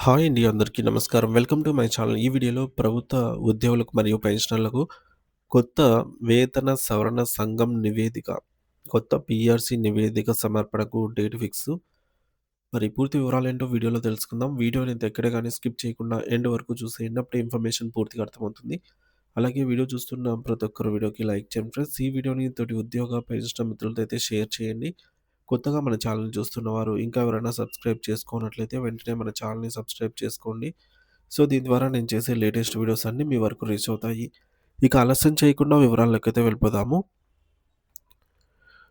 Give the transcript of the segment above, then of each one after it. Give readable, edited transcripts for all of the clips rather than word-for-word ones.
Hi అండి. అందరికీ నమస్కారం. Welcome to my channel. ఈ వీడియోలో ప్రభుత్వ ఉద్యోగులకు మరియు పెన్షనర్లకు కొత్త వేతన సవరణ సంఘం నివేదిక, కొత్త పీఆర్‌సీ నివేదిక సమర్పణకు డేట్ ఫిక్స్. మరి పూర్తి వివరాలేంటో వీడియోలో తెలుసుకుందాం. వీడియోనైతే ఎక్కడ గాని స్కిప్ చేయకుండా ఎండ్ వరకు చూసేయండి. అప్పుడే ఇన్ఫర్మేషన్ పూర్తిగా అర్థమవుతుంది. అలాగే వీడియో చూస్తున్న ప్రతి ఒక్కరు వీడియోకి లైక్ చేయండి ఫ్రెండ్స్. ఈ వీడియోని తోటి ఉద్యోగ, పెన్షనర్ మిత్రులతో అయితే షేర్ చేయండి. కొత్తగా మన ఛానెల్‌ని చూస్తున్నవారు ఇంకా ఎవరైనా సబ్స్క్రైబ్ చేసుకోనట్లయితే వెంటనే మన ఛానెల్‌ని సబ్స్క్రైబ్ చేసుకోండి. సో, దీని ద్వారా నేను చేసే లేటెస్ట్ వీడియోస్ అన్నీ మీ వరకు రీచ్ అవుతాయి. ఇక ఆలస్యం చేయకుండా వివరాల్లోకైతే వెళ్ళిపోదాము.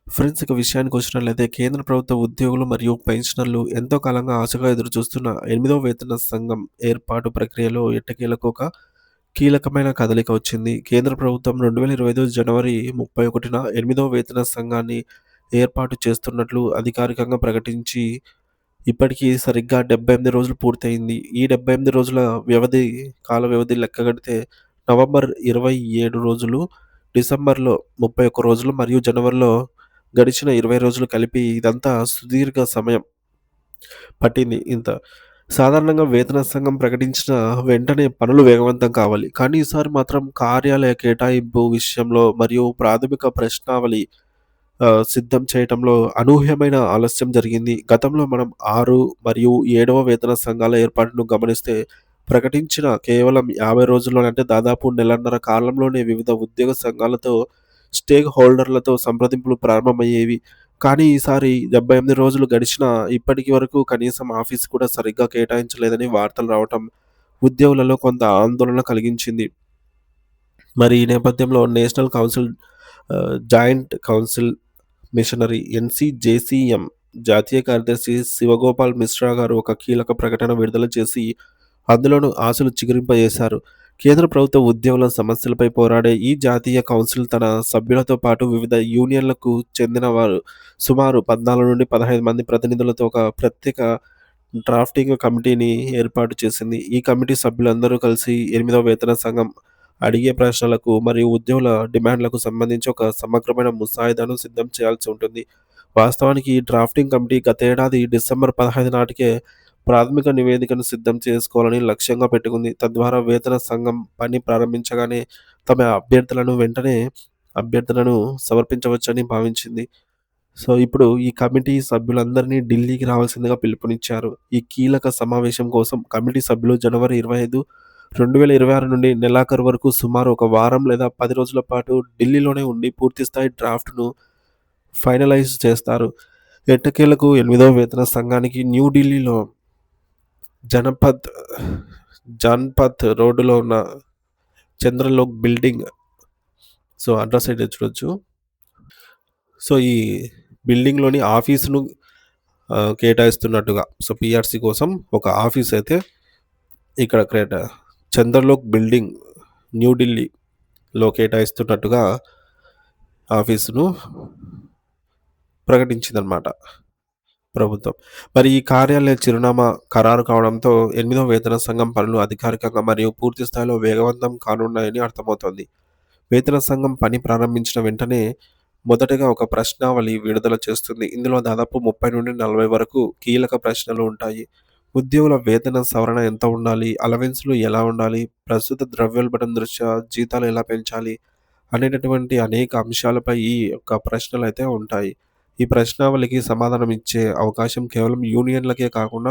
ఫ్రెండ్స్, ఇక విషయానికొచ్చినట్లయితే కేంద్ర ప్రభుత్వ ఉద్యోగులు మరియు పెన్షనర్లు ఎంతో కాలంగా ఆశగా ఎదురుచూస్తున్న 8వ వేతన సంఘం ఏర్పాటు ప్రక్రియలో ఎట్టకేలకు ఒక కీలకమైన కదలిక వచ్చింది. కేంద్ర ప్రభుత్వం 2025 జనవరి 31న 8వ వేతన సంఘాన్ని ఏర్పాటు చేస్తున్నట్లు అధికారికంగా ప్రకటించి ఇప్పటికి సరిగ్గా 78 రోజులు పూర్తయింది. ఈ 78 రోజుల కాల వ్యవధి లెక్కగడితే నవంబర్ 27 రోజులు, డిసెంబర్‌లో 31 రోజులు మరియు జనవరిలో గడిచిన 20 రోజులు కలిపి ఇదంతా సుదీర్ఘ సమయం పట్టింది ఇంత. సాధారణంగా వేతన సంఘం ప్రకటించిన వెంటనే పనులు వేగవంతం కావాలి. కానీ ఈసారి మాత్రం కార్యాలయ కేటాయింపు విషయంలో మరియు ప్రాథమిక ప్రశ్నావళి సిద్ధం చేయటంలో అనూహ్యమైన ఆలస్యం జరిగింది. గతంలో మనం 6 మరియు 7వ వేతన సంఘాల ఏర్పాటును గమనిస్తే ప్రకటించిన కేవలం 50 రోజుల్లోనే, అంటే దాదాపు నెలన్నర కాలంలోనే వివిధ ఉద్యోగ సంఘాలతో, స్టేక్ హోల్డర్లతో సంప్రదింపులు ప్రారంభమయ్యేవి. కానీ ఈసారి 78 రోజులు గడిచినా ఇప్పటికి వరకు కనీసం ఆఫీస్ కూడా సరిగ్గా కేటాయించలేదని వార్తలు రావటం ఉద్యోగులలో కొంత ఆందోళన కలిగించింది. మరి ఈ నేపథ్యంలో national council joint council machinery NCJCM జాతీయ కార్యదర్శి శివగోపాల్ మిశ్రా గారు ఒక కీలక ప్రకటన విడుదల చేసి అందులోనూ ఆశలు చిగురింపజేశారు. కేంద్ర ప్రభుత్వ ఉద్యోగుల సమస్యలపై పోరాడే ఈ జాతీయ కౌన్సిల్ తన సభ్యులతో పాటు వివిధ యూనియన్లకు చెందిన వారు సుమారు 14-15 మంది ప్రతినిధులతో ఒక ప్రత్యేక డ్రాఫ్టింగ్ కమిటీని ఏర్పాటు చేసింది. ఈ కమిటీ సభ్యులందరూ కలిసి 8వ వేతన సంఘం అడిగే ప్రశ్నలకు మరియు ఉద్యోగుల డిమాండ్లకు సంబంధించి ఒక సమగ్రమైన ముసాయిదాను సిద్ధం చేయాల్సి ఉంటుంది. వాస్తవానికి ఈ డ్రాఫ్టింగ్ కమిటీ గతేడాది డిసెంబర్ 15 నాటికే ప్రాథమిక నివేదికను సిద్ధం చేసుకోవాలని లక్ష్యంగా పెట్టుకుంది. తద్వారా వేతన సంఘం పని ప్రారంభించగానే తమ అభ్యర్థనను సమర్పించవచ్చని భావించింది. సో, ఇప్పుడు ఈ కమిటీ సభ్యులందరినీ ఢిల్లీకి రావాల్సిందిగా పిలుపునిచ్చారు. ఈ కీలక సమావేశం కోసం కమిటీ సభ్యులు జనవరి 25, 2026 నుండి నెలాఖరు వరకు సుమారు ఒక వారం లేదా 10 రోజుల పాటు ఢిల్లీలోనే ఉండి పూర్తిస్థాయి డ్రాఫ్ట్‌ను ఫైనలైజ్ చేస్తారు. ఎట్టకేలకు 8వ వేతన సంఘానికి న్యూఢిల్లీలో జనపథ్ జాన్‌పథ్ రోడ్డులో ఉన్న చంద్రలోక్ బిల్డింగ్, సో, అడ్రస్ అయితే చూడొచ్చు. సో, ఈ బిల్డింగ్‌లోని ఆఫీసును కేటాయిస్తున్నట్టుగా, సో, పీఆర్‌సీ కోసం ఒక ఆఫీస్ అయితే ఇక్కడ చంద్రలోక్ బిల్డింగ్ న్యూఢిల్లీలో కేటాయిస్తున్నట్టుగా ఆఫీసును ప్రకటించిందనమాట ప్రభుత్వం. మరి ఈ కార్యాలయ చిరునామా ఖరారు కావడంతో 8వ వేతన సంఘం పనులు అధికారికంగా మరియు పూర్తి స్థాయిలో వేగవంతం కానున్నాయని అర్థమవుతోంది. వేతన సంఘం పని ప్రారంభించిన వెంటనే మొదటగా ఒక ప్రశ్నావళి విడుదల చేస్తుంది. ఇందులో దాదాపు 30-40 వరకు కీలక ప్రశ్నలు ఉంటాయి. ఉద్యోగుల వేతన సవరణ ఎంత ఉండాలి? అలవెన్స్‌లు ఎలా ఉండాలి? ప్రస్తుత ద్రవ్యోల్బణం దృష్ట్యా జీతాలు ఎలా పెంచాలి? అనేటటువంటి అనేక అంశాలపై ఈ యొక్క ప్రశ్నలైతే ఉంటాయి. ఈ ప్రశ్నావళికి సమాధానం ఇచ్చే అవకాశం కేవలం యూనియన్‌లకే కాకుండా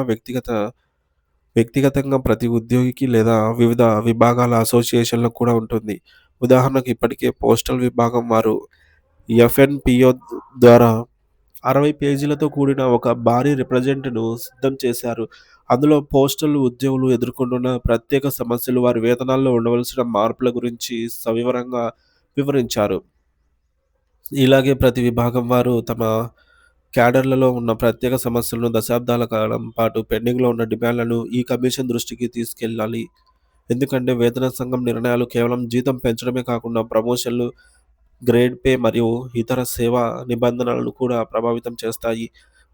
వ్యక్తిగతంగా ప్రతి ఉద్యోగికి లేదా వివిధ విభాగాల అసోసియేషన్‌లకు కూడా ఉంటుంది. ఉదాహరణకు ఇప్పటికే పోస్టల్ విభాగం వారు ఎఫ్ఎన్‌పిఓ ద్వారా 60 పేజీలతో కూడిన ఒక భారీ రిప్రజెంట్‌ను సిద్ధం చేశారు. అందులో పోస్టల్ ఉద్యోగులు ఎదుర్కొంటున్న ప్రత్యేక సమస్యలు, వారి వేతనాల్లో ఉండవలసిన మార్పుల గురించి సవివరంగా వివరించారు. ఇలాగే ప్రతి విభాగం వారు తమ క్యాడర్‌లలో ఉన్న ప్రత్యేక సమస్యలను, దశాబ్దాల కాలం పాటు పెండింగ్‌లో ఉన్న డిమాండ్‌లను ఈ కమిషన్ దృష్టికి తీసుకెళ్లాలి. ఎందుకంటే వేతన సంఘం నిర్ణయాలు కేవలం జీతం పెంచడమే కాకుండా ప్రమోషన్‌లు, గ్రేడ్ పే మరియు ఇతర సేవా నిబంధనలను కూడా ప్రభావితం చేస్తాయి.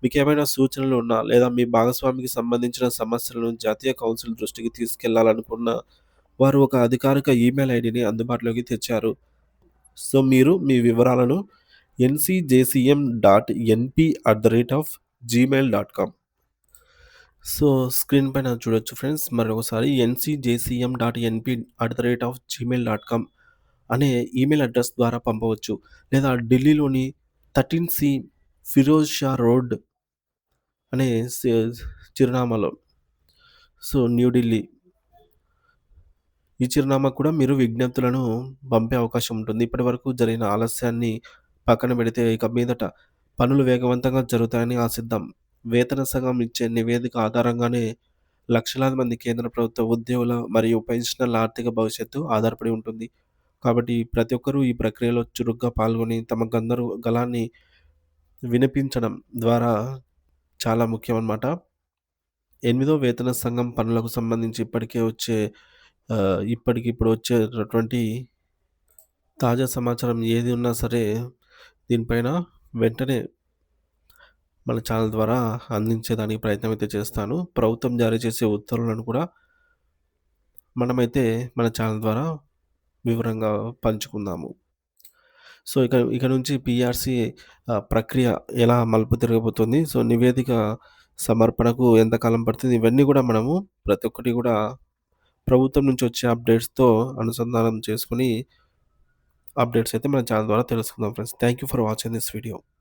మీకేమైనా సూచనలు ఉన్నా లేదా మీ భాగస్వామికి సంబంధించిన సమస్యలను జాతీయ కౌన్సిల్ దృష్టికి తీసుకెళ్లాలనుకున్న వారు ఒక అధికారిక ఈమెయిల్ ఐడీని అందుబాటులోకి తెచ్చారు. సో, మీరు మీ వివరాలను ncjcm.np@gmail.com సో, స్క్రీన్ పైన చూడొచ్చు ఫ్రెండ్స్. మరొకసారి ncjcm.np@gmail.com అనే ఈమెయిల్ అడ్రెస్ ద్వారా పంపవచ్చు. లేదా ఢిల్లీలోని 13 ఫిరోజ్ షా రోడ్ అనే చిరునామాలో, సో, న్యూఢిల్లీ, ఈ చిరునామాకు కూడా మీరు విజ్ఞప్తులను పంపే అవకాశం ఉంటుంది. ఇప్పటివరకు జరిగిన ఆలస్యాన్ని పక్కన పెడితే ఇక మీదట పనులు వేగవంతంగా జరుగుతాయని ఆశిద్దాం. వేతన సంఘం ఇచ్చే నివేదిక ఆధారంగానే లక్షలాది మంది కేంద్ర ప్రభుత్వ ఉద్యోగుల మరియు పెన్షనర్ల ఆర్థిక భవిష్యత్తు ఆధారపడి ఉంటుంది. కాబట్టి ప్రతి ఒక్కరూ ఈ ప్రక్రియలో చురుగ్గా పాల్గొని తమ గళాన్ని వినిపించడం ద్వారా చాలా ముఖ్యమనమాట. ఎనిమిదో వేతన సంఘం పనులకు సంబంధించి ఇప్పటికిప్పుడు వచ్చేటటువంటి తాజా సమాచారం ఏది ఉన్నా సరే దీనిపైన వెంటనే మన ఛానల్ ద్వారా అందించేదానికి ప్రయత్నం అయితే చేస్తాను. ప్రభుత్వం జారీ చేసే ఉత్తర్వులను కూడా మనమైతే మన ఛానల్ ద్వారా వివరంగా పంచుకుందాము. సో, ఇక ఇక నుంచి పీఆర్‌సీ ప్రక్రియ ఎలా మలుపు తిరగబోతుంది? సో, నివేదిక సమర్పణకు ఎంత కాలం పడుతుంది? ఇవన్నీ గూడా మనము ప్రతి ఒక్కటి గూడా ప్రభుత్వం నుంచి వచ్చే అప్డేట్స్‌తో అనుసంధానం చేసుకొని అప్డేట్స్ అయితే మన ఛానల్ ద్వారా తెలుసుకుందాం friends. Thank you for watching this video.